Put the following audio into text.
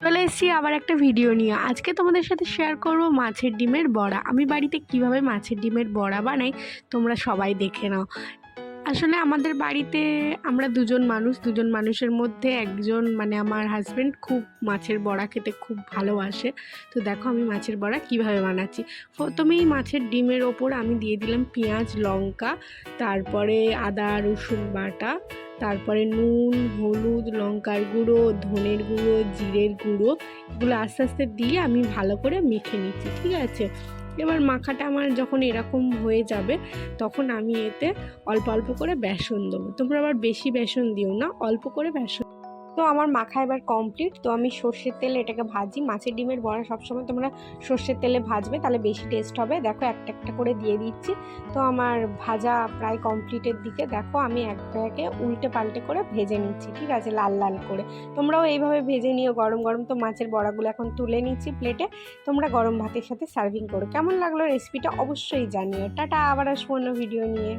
চলে এসেছি আবার একটা ভিডিও নিয়ে। আজকে তোমাদের সাথে শেয়ার করব মাছের ডিমের বড়া। আমি বাড়িতে কিভাবে মাছের ডিমের বড়া বানাই তোমরা সবাই দেখে নাও। আসলে আমাদের বাড়িতে আমরা দুজন মানুষের মধ্যে একজন মানে আমার হাজব্যান্ড খুব মাছের বড়া খেতে খুব ভালোবাসে। তো দেখো আমি মাছের বড়া কিভাবে বানাচ্ছি। প্রথমেই মাছের ডিমের ওপর আমি দিয়ে দিলাম পেঁয়াজ, লঙ্কা, তারপরে আদা রসুন বাটা, তারপরে নুন, হলুদ, লঙ্কার গুঁড়ো, ধনের গুঁড়ো, জিরের গুঁড়ো, এগুলো আস্তে আস্তে দিয়ে আমি ভালো করে মেখে নিচ্ছি। ঠিক আছে, এবার মাখাটা আমার যখন এরকম হয়ে যাবে তখন আমি এতে অল্প অল্প করে বেসন দেবো। তোমরা আবার বেশি বেসন দিও না, অল্প করে বেসন। তো আমার মাখা এবার কমপ্লিট। তো আমি সর্ষের তেলে এটাকে ভাজি। মাছের ডিমের বড়া সবসময় তোমরা সর্ষের তেলে ভাজবে, তাহলে বেশি টেস্ট হবে। দেখো একটা একটা করে দিয়ে দিচ্ছি। তো আমার ভাজা প্রায় কমপ্লিটের দিকে। দেখো আমি একটা একে উল্টে পাল্টে করে ভেজে নিচ্ছি, ঠিক আছে, লাল লাল করে। তোমরাও এইভাবে ভেজে নিও গরম গরম। তো মাছের বড়াগুলো এখন তুলে নিচ্ছি প্লেটে। তোমরা গরম ভাতের সাথে সার্ভিং করো। কেমন লাগলো রেসিপিটা অবশ্যই জানিও। টাটা, আবার আসবো অন্য ভিডিও নিয়ে।